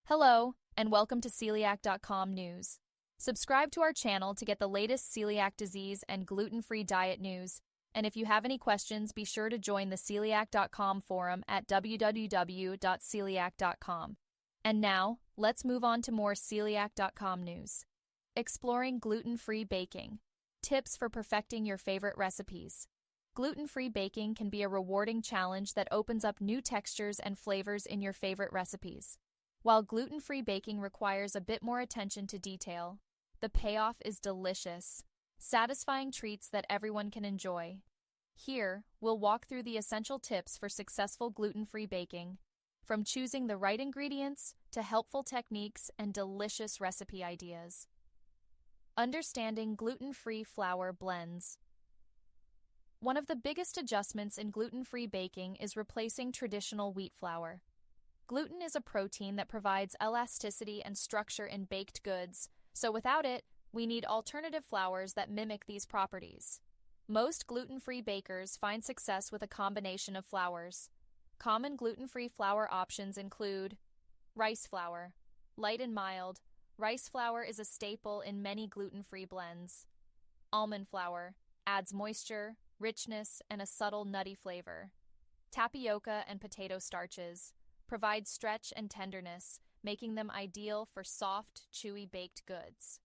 Hello, and welcome to celiac.com news. Subscribe to our channel to get the latest celiac disease and gluten-free diet news. And if you have any questions, be sure to join the celiac.com forum at www.celiac.com. And now, let's move on to more celiac.com news. Exploring gluten-free baking. Tips for perfecting your favorite recipes. Gluten-free baking can be a rewarding challenge that opens up new textures and flavors in your favorite recipes. While gluten-free baking requires a bit more attention to detail, the payoff is delicious, satisfying treats that everyone can enjoy. Here, we'll walk through the essential tips for successful gluten-free baking, from choosing the right ingredients to helpful techniques and delicious recipe ideas. Understanding gluten-free flour blends. One of the biggest adjustments in gluten-free baking is replacing traditional wheat flour. Gluten is a protein that provides elasticity and structure in baked goods, so without it, we need alternative flours that mimic these properties. Most gluten-free bakers find success with a combination of flours. Common gluten-free flour options include rice flour. Light and mild, rice flour is a staple in many gluten-free blends. Almond flour adds moisture, richness, and a subtle nutty flavor. Tapioca and potato starches provide stretch and tenderness, making them ideal for soft, chewy baked goods.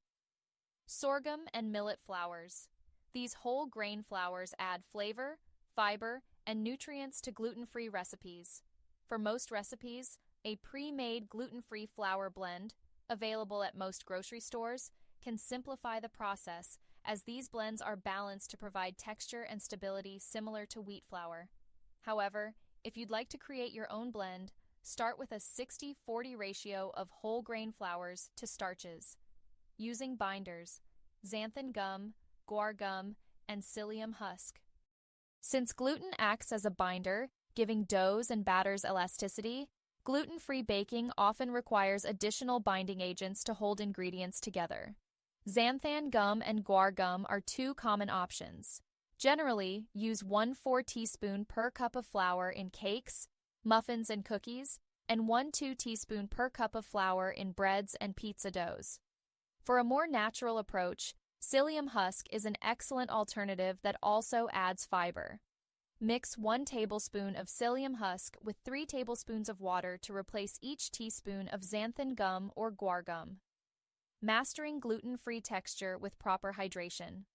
Sorghum and millet flours. These whole grain flours add flavor, fiber, and nutrients to gluten-free recipes. For most recipes, a pre-made gluten-free flour blend, available at most grocery stores, can simplify the process, as these blends are balanced to provide texture and stability similar to wheat flour. However, if you'd like to create your own blend, start with a 60-40 ratio of whole grain flours to starches. Using binders, xanthan gum, guar gum, and psyllium husk. Since gluten acts as a binder, giving doughs and batters elasticity, gluten-free baking often requires additional binding agents to hold ingredients together. Xanthan gum and guar gum are two common options. Generally, use 1/4 teaspoon per cup of flour in cakes, muffins and cookies, and 1-2 teaspoon per cup of flour in breads and pizza doughs. For a more natural approach, psyllium husk is an excellent alternative that also adds fiber. Mix 1 tablespoon of psyllium husk with 3 tablespoons of water to replace each teaspoon of xanthan gum or guar gum. Mastering gluten-free texture with proper hydration.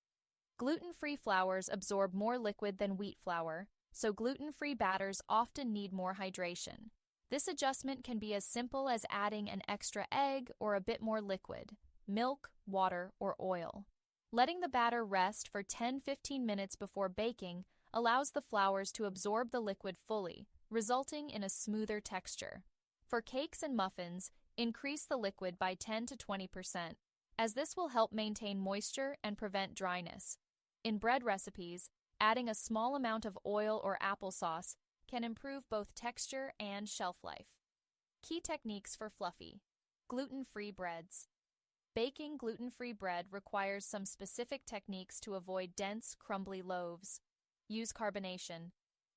Gluten-free flours absorb more liquid than wheat flour, so gluten-free batters often need more hydration. This adjustment can be as simple as adding an extra egg or a bit more liquid, milk, water, or oil. Letting the batter rest for 10-15 minutes before baking allows the flours to absorb the liquid fully, resulting in a smoother texture. For cakes and muffins, increase the liquid by 10 to 20%, as this will help maintain moisture and prevent dryness. In bread recipes, adding a small amount of oil or applesauce can improve both texture and shelf life. Key techniques for fluffy, gluten-free breads. Baking gluten-free bread requires some specific techniques to avoid dense, crumbly loaves. Use carbonation.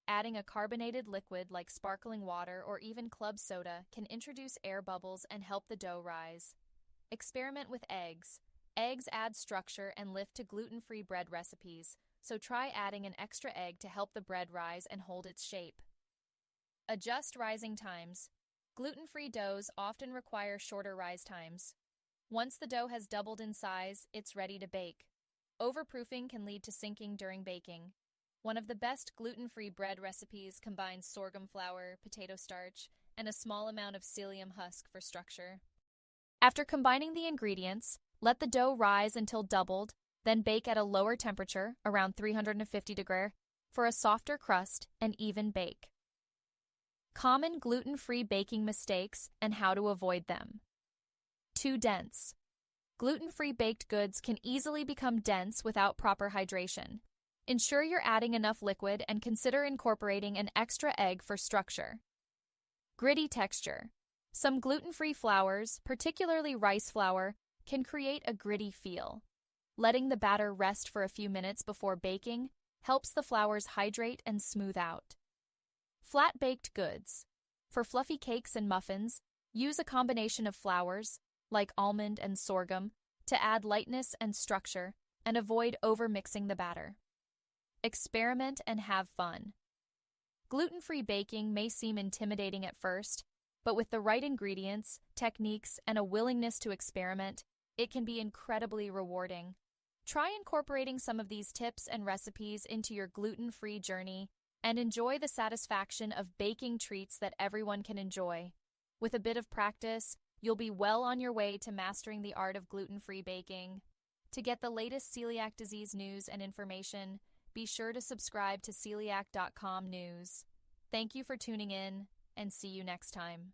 Adding a carbonated liquid like sparkling water or even club soda can introduce air bubbles and help the dough rise. Experiment with eggs. Eggs add structure and lift to gluten-free bread recipes, so try adding an extra egg to help the bread rise and hold its shape. Adjust rising times. Gluten-free doughs often require shorter rise times. Once the dough has doubled in size, it's ready to bake. Overproofing can lead to sinking during baking. One of the best gluten-free bread recipes combines sorghum flour, potato starch, and a small amount of psyllium husk for structure. After combining the ingredients, let the dough rise until doubled, then bake at a lower temperature, around 350 degrees, for a softer crust and even bake. Common gluten-free baking mistakes and how to avoid them. Too dense. Gluten-free baked goods can easily become dense without proper hydration. Ensure you're adding enough liquid and consider incorporating an extra egg for structure. Gritty texture. Some gluten-free flours, particularly rice flour, can create a gritty feel. Letting the batter rest for a few minutes before baking helps the flours hydrate and smooth out. Flat baked goods. For fluffy cakes and muffins, Use a combination of flours, like almond and sorghum, to add lightness and structure, and avoid overmixing the batter. Experiment and have fun. Gluten-free baking may seem intimidating at first, but with the right ingredients, techniques, and a willingness to experiment, it can be incredibly rewarding. Try incorporating some of these tips and recipes into your gluten-free journey and enjoy the satisfaction of baking treats that everyone can enjoy. With a bit of practice, you'll be well on your way to mastering the art of gluten-free baking. To get the latest celiac disease news and information, be sure to subscribe to celiac.com news. Thank you for tuning in, and see you next time.